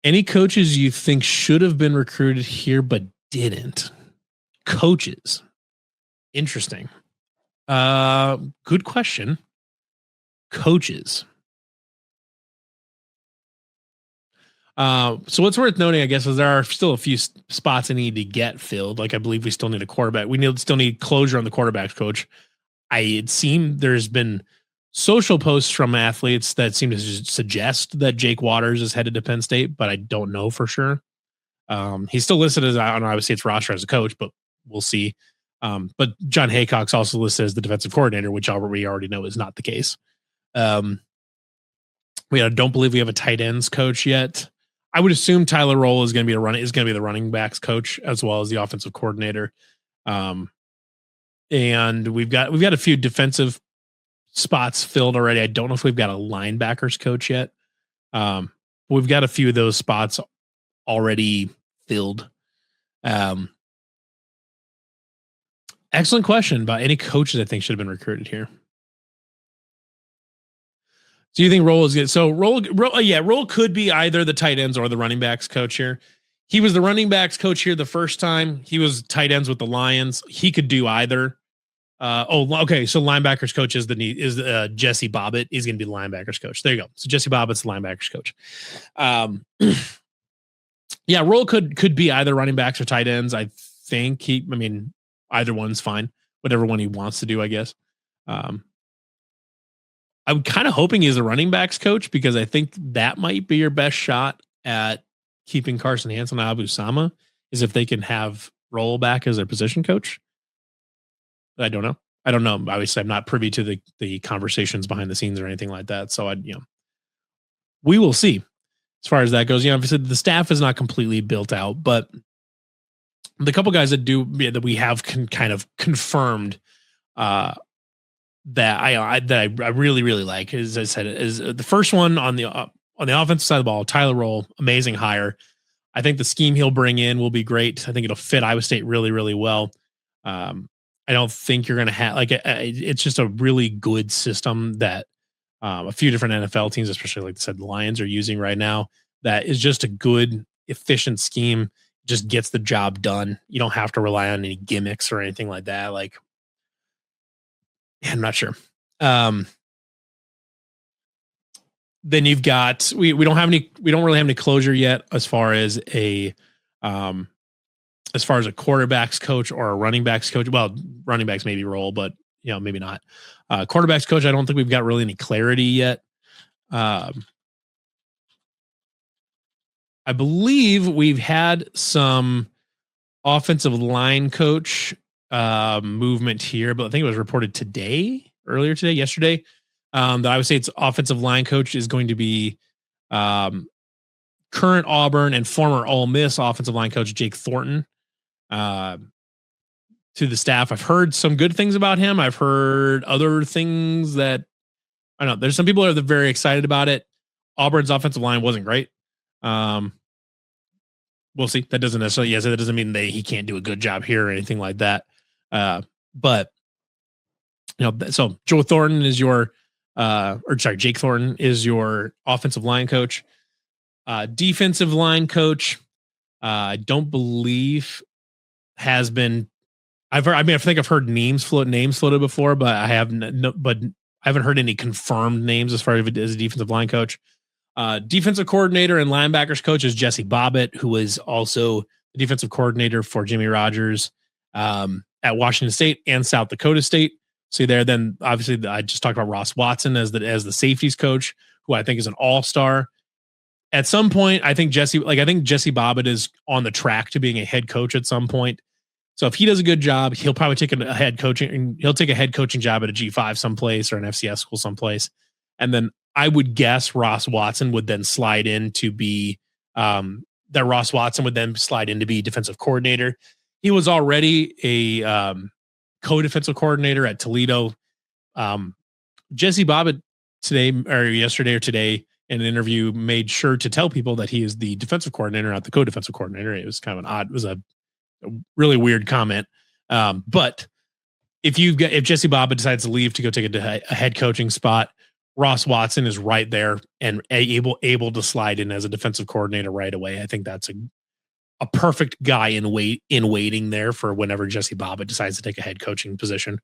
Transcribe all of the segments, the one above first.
Any coaches you think should have been recruited here but didn't? Coaches. Interesting. Good question. Coaches. So what's worth noting, I guess, is there are still a few spots that need to get filled. Like I believe we still need a quarterback. Still need closure on the quarterbacks coach. It seemed there's been social posts from athletes that seem to suggest that Jake Waters is headed to Penn State, but I don't know for sure. He's still listed as on Iowa State's roster as a coach, but we'll see. But John Haycock's also listed as the defensive coordinator, which we already know is not the case. We don't believe we have a tight ends coach yet. I would assume Tyler Roll is going to be the running backs coach as well as the offensive coordinator. And we've got a few defensive spots filled already. I don't know if we've got a linebackers coach yet. We've got a few of those spots already filled. Excellent question about any coaches I think should have been recruited here. Do you think Roll is good? So Roll could be either the tight ends or the running backs coach here. He was the running backs coach here the first time. He was tight ends with the Lions. He could do either. Okay. So linebackers coach is Jesse Bobbitt. He's going to be the linebackers coach. There you go. So Jesse Bobbitt's the linebackers coach. Yeah, Roll could be either running backs or tight ends. I think either one's fine. Whatever one he wants to do, I guess. I'm kind of hoping he's a running backs coach because I think that might be your best shot at keeping Carson Hansen and Abu Sama is if they can have Roll back as their position coach. I don't know. Obviously, I'm not privy to the conversations behind the scenes or anything like that. So we will see as far as that goes. Obviously the staff is not completely built out, but the couple guys that we have kind of confirmed, that I really, really like, as I said, is the first one on the offensive side of the ball, Tyler Roll, amazing hire. I think the scheme he'll bring in will be great. I think it'll fit Iowa State really, really well. I don't think you're going to have it's just a really good system that a few different NFL teams, especially like I said, the Lions are using right now. That is just a good, efficient scheme. Just gets the job done. You don't have to rely on any gimmicks or anything like that. I'm not sure. Then you've got we don't really have any closure yet as far as a quarterbacks coach or a running backs coach. Well, running backs maybe Roll, but maybe not. Quarterbacks coach, I don't think we've got really any clarity yet. I believe we've had some offensive line coach movement here, but I think it was reported yesterday, that I would say its offensive line coach is going to be current Auburn and former Ole Miss offensive line coach Jake Thornton. To the staff, I've heard some good things about him. I've heard other things that I don't know. There's some people that are very excited about it. Auburn's offensive line wasn't great. We'll see. That doesn't mean he can't do a good job here or anything like that. But so Jake Thornton is your offensive line coach. Defensive line coach, I don't believe has been. I think I've heard names floated before, but I haven't heard any confirmed names as far as a defensive line coach. Defensive coordinator and linebackers coach is Jesse Bobbitt, who is also the defensive coordinator for Jimmy Rogers at Washington State and South Dakota State. See there, then obviously I just talked about Ross Watson as the safeties coach, who I think is an all-star. At some point, I think Jesse Bobbitt is on the track to being a head coach at some point. So if he does a good job, he'll probably take a head coaching job at a G5 someplace or an FCS school someplace. And then I would guess Ross Watson would then slide in to be defensive coordinator. He was already a co-defensive coordinator at Toledo. Jesse Bobbitt yesterday in an interview made sure to tell people that he is the defensive coordinator, not the co-defensive coordinator. It was kind of it was a really weird comment. But if Jesse Bobbitt decides to leave to go take a head coaching spot, Ross Watson is right there and able to slide in as a defensive coordinator right away. I think that's a perfect guy in waiting there for whenever Jesse Bobbitt decides to take a head coaching position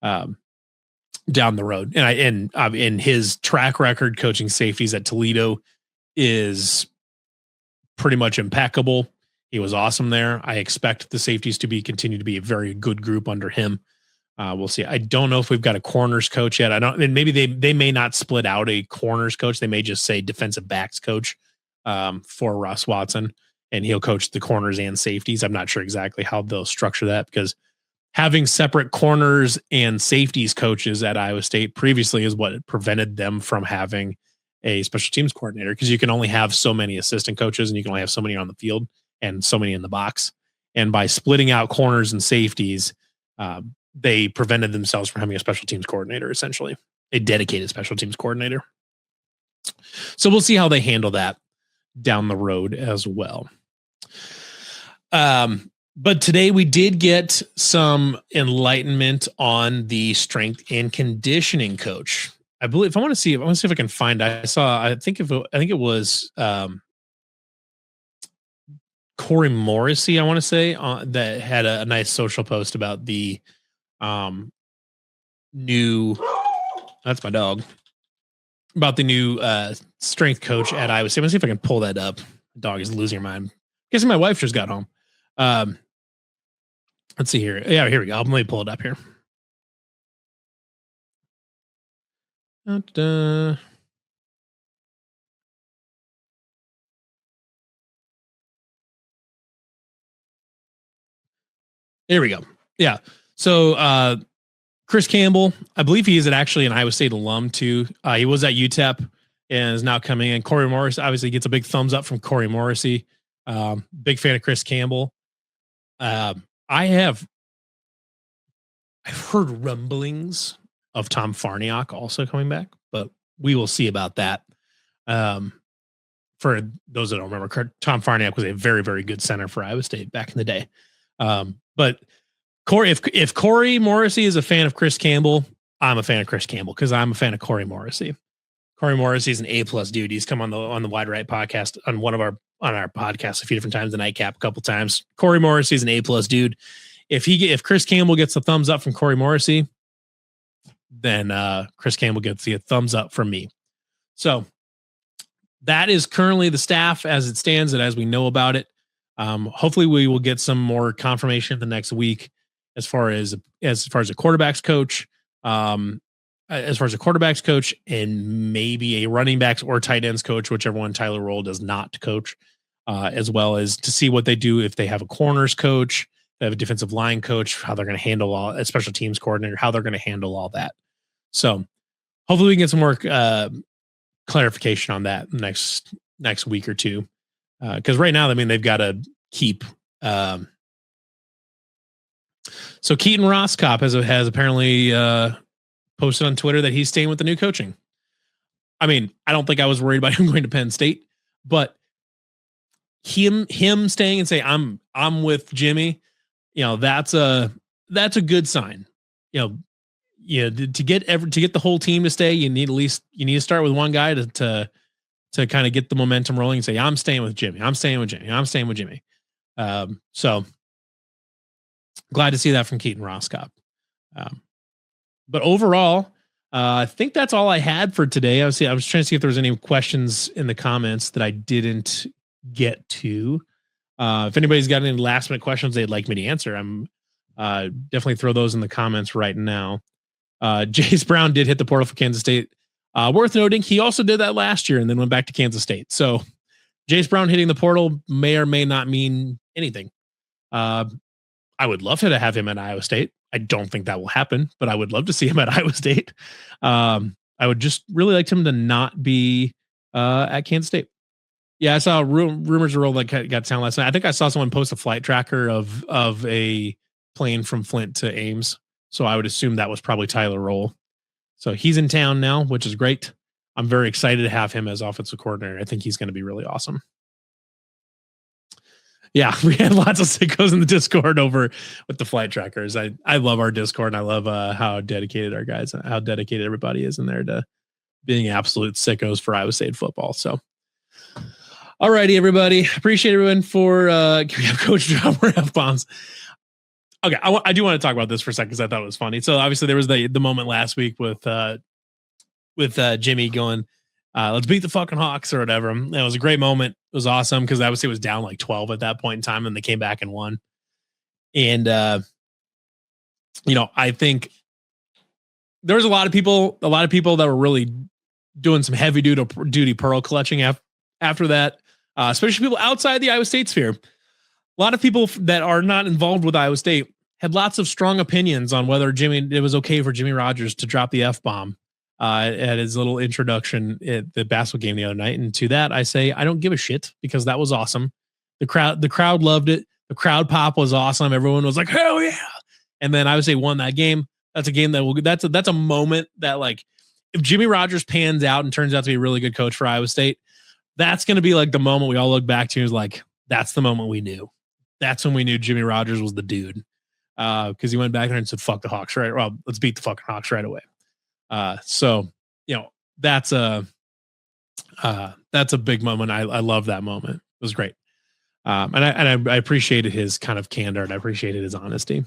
down the road. And his track record coaching safeties at Toledo is pretty much impeccable. He was awesome there. I expect the safeties to continue to be a very good group under him. We'll see. I don't know if we've got a corners coach yet. And maybe they may not split out a corners coach. They may just say defensive backs coach for Ross Watson, and he'll coach the corners and safeties. I'm not sure exactly how they'll structure that, because having separate corners and safeties coaches at Iowa State previously is what prevented them from having a special teams coordinator, because you can only have so many assistant coaches and you can only have so many on the field and so many in the box. And by splitting out corners and safeties, they prevented themselves from having a special teams coordinator, essentially a dedicated special teams coordinator. So we'll see how they handle that down the road as well. But today we did get some enlightenment on the strength and conditioning coach. I believe I want to see if I can find. I think it was Corey Morrissey, I want to say, that had a nice social post about the new. That's my dog. About the new strength coach at Iowa State. Let's see if I can pull that up. The dog is losing her mind. Guessing my wife just got home. Let's see here. Yeah, here we go. Let me pull it up here. There we go. Yeah. So Chris Campbell, I believe he is actually an Iowa State alum too. He was at UTEP and is now coming in. Corey Morris obviously gets a big thumbs up from Corey Morrissey. Big fan of Chris Campbell. I've heard rumblings of Tom Farniok also coming back, but we will see about that. For those that don't remember, Tom Farniok was a very, very good center for Iowa State back in the day. But Corey, if Corey Morrissey is a fan of Chris Campbell, I'm a fan of Chris Campbell because I'm a fan of Corey Morrissey. Corey Morrissey is an A+ dude. He's come on the Wide Right podcast on our podcast a few different times, the Nightcap a couple times. Corey Morrissey is an A+ dude. If Chris Campbell gets a thumbs up from Corey Morrissey, then Chris Campbell gets a thumbs up from me. So that is currently the staff as it stands and as we know about it. Hopefully we will get some more confirmation the next week as far as a quarterbacks coach, and maybe a running backs or tight ends coach, whichever one Tyler Roll does not coach, as well as to see what they do if they have a corners coach, they have a defensive line coach, how they're going to handle a special teams coordinator, how they're going to handle all that. So hopefully we can get some more clarification on that next week or two. Because right now, I mean, they've got to keep. So Keaton Roscoff has apparently posted on Twitter that he's staying with the new coaching. I mean, I don't think I was worried about him going to Penn State, but him staying and say I'm with Jimmy, that's a good sign. To get the whole team to stay, you need to start with one guy to kind of get the momentum rolling and say, I'm staying with Jimmy. I'm staying with Jimmy. I'm staying with Jimmy. So glad to see that from Keaton Roscoff. But overall, I think that's all I had for today. I was trying to see if there was any questions in the comments that I didn't get to. If anybody's got any last minute questions they'd like me to answer, I'm definitely throw those in the comments right now. Jace Brown did hit the portal for Kansas State. Worth noting, he also did that last year and then went back to Kansas State. So Jace Brown hitting the portal may or may not mean anything. I would love to have him at Iowa State. I don't think that will happen, but I would love to see him at Iowa State. I would just really like him to not be at Kansas State. Yeah, I saw rumors roll that got down last night. I think I saw someone post a flight tracker of a plane from Flint to Ames. So I would assume that was probably Tyler Roll. So he's in town now, which is great. I'm very excited to have him as offensive coordinator. I think he's going to be really awesome. Yeah, we had lots of sickos in the Discord over with the flight trackers. I love our Discord, and I love how dedicated our guys, how dedicated everybody is in there to being absolute sickos for Iowa State football. So, alrighty, everybody. Appreciate everyone for Coach drop F-bombs. Okay, I do want to talk about this for a second because I thought it was funny. So obviously there was the moment last week with Jimmy going, let's beat the fucking Hawks or whatever. It was a great moment. It was awesome because Iowa State was down like 12 at that point in time, and they came back and won. And I think there was a lot of people that were really doing some heavy duty pearl clutching after that, especially people outside the Iowa State sphere. A lot of people that are not involved with Iowa State had lots of strong opinions on whether it was okay for Jimmy Rogers to drop the F-bomb at his little introduction at the basketball game the other night. And to that, I say, I don't give a shit because that was awesome. The crowd loved it. The crowd pop was awesome. Everyone was like, hell yeah. And then Iowa State won that game. That's a game that's a moment that, like, if Jimmy Rogers pans out and turns out to be a really good coach for Iowa State, that's going to be like the moment we all look back to is like, that's the moment we knew. That's when we knew Jimmy Rogers was the dude. Because he went back there and said, fuck the Hawks, right? Well, let's beat the fucking Hawks right away. So that's a big moment. I love that moment. It was great. And I appreciated his kind of candor, and I appreciated his honesty.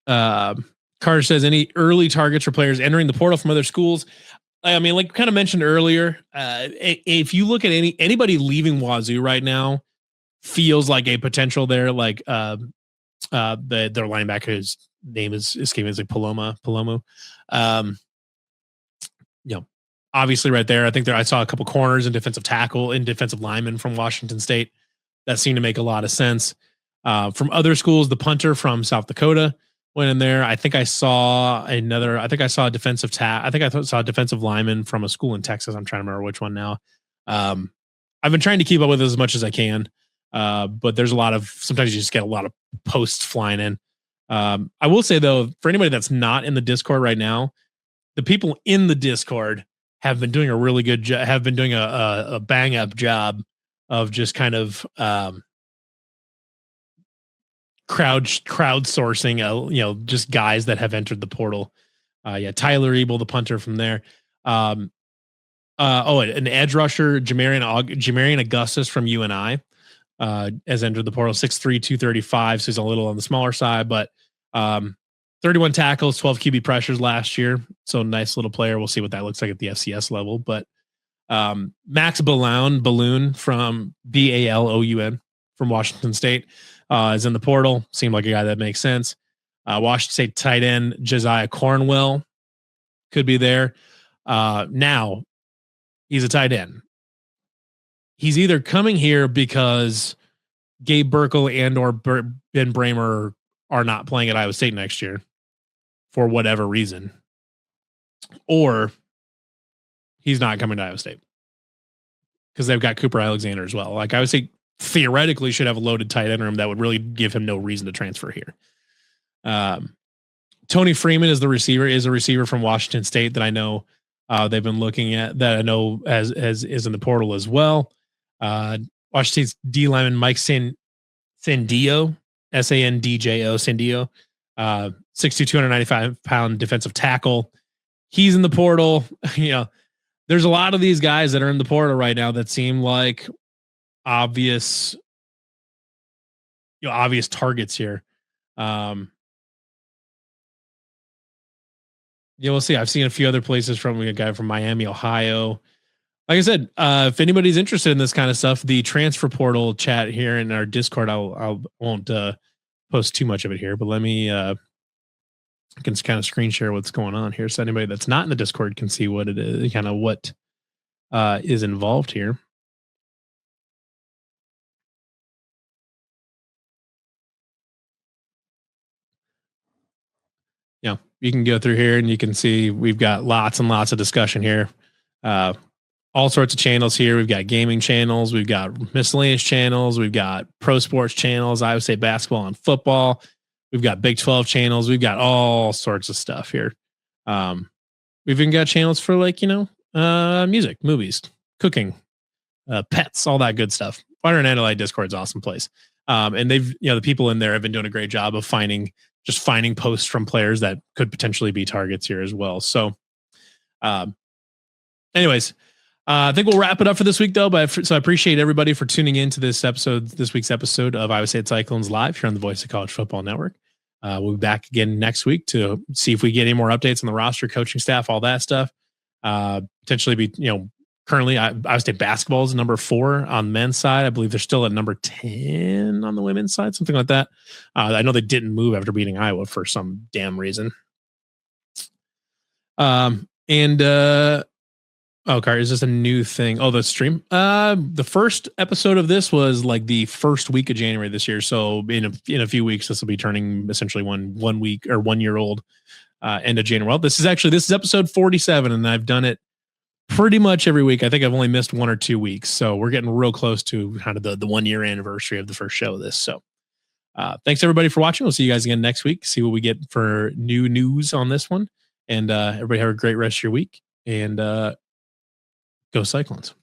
Carter says, any early targets for players entering the portal from other schools? I mean, like kind of mentioned earlier, if you look at anybody leaving Wazoo right now, feels like a potential there. Like their linebacker, his name is escaping, is like Palomo. Obviously right there, I think I saw a couple corners and defensive tackle and defensive lineman from Washington State. That seemed to make a lot of sense. From other schools, the punter from South Dakota went in there. I think I saw a defensive saw a defensive lineman from a school in Texas. I'm trying to remember which one now. I've been trying to keep up with it as much as I can. But there's sometimes you just get a lot of posts flying in. I will say though, for anybody that's not in the Discord right now, the people in the Discord have been doing a really good job, have been doing a bang up job of just kind of, crowdsourcing, just guys that have entered the portal. Tyler Ebel, the punter from there. An edge rusher, Jamarian Augustus from UNI. Has entered the portal, 6'3", 235, so he's a little on the smaller side, but 31 tackles, 12 QB pressures last year, so nice little player. We'll see what that looks like at the FCS level. But Max Balloon from Baloun from Washington State is in the portal. Seemed like a guy that makes sense. Washington State tight end Josiah Cornwell could be there. Now he's a tight end. He's either coming here because Gabe Burkle and or Ben Bramer are not playing at Iowa State next year for whatever reason, or he's not coming to Iowa State because they've got Cooper Alexander as well. Like, I would say theoretically should have a loaded tight end room that would really give him no reason to transfer here. Tony Freeman is a receiver from Washington State that I know they've been looking at, that I know as is in the portal as well. Washington State's D lineman Mike Sandio, Sandjo, Sandio, 6'2", 295-pound defensive tackle. He's in the portal. There's a lot of these guys that are in the portal right now that seem like obvious targets here. We'll see. I've seen a few other places from a guy from Miami, Ohio. Like I said, if anybody's interested in this kind of stuff, the transfer portal chat here in our Discord, I won't post too much of it here, but let me I can kind of screen share what's going on here, so anybody that's not in the Discord can see what it is, kind of what is involved here. You can go through here and you can see we've got lots and lots of discussion here. All sorts of channels here. We've got gaming channels. We've got miscellaneous channels. We've got pro sports channels, Iowa State basketball and football. We've got Big 12 channels. We've got all sorts of stuff here. We've even got channels for music, movies, cooking, pets, all that good stuff. Fire and Analyte Discord's an awesome place. And they've, the people in there have been doing a great job of finding posts from players that could potentially be targets here as well. So Anyways, I think we'll wrap it up for this week, though. So I appreciate everybody for tuning in to this week's episode of Iowa State Cyclones Live here on the Voice of College Football Network. We'll be back again next week to see if we get any more updates on the roster, coaching staff, all that stuff. Potentially be, currently Iowa State basketball is number 4 on the men's side. I believe they're still at number 10 on the women's side, something like that. I know they didn't move after beating Iowa for some damn reason. Carter, is this a new thing? Oh, the stream. The first episode of this was like the first week of January this year. So in a few weeks, this will be turning essentially one week or 1 year old. End of January. Well, this is episode 47, and I've done it pretty much every week. I think I've only missed 1 or 2 weeks, so we're getting real close to kind of the 1 year anniversary of the first show of this. So, thanks everybody for watching. We'll see you guys again next week. See what we get for new news on this one, and everybody have a great rest of your week. And go Cyclones.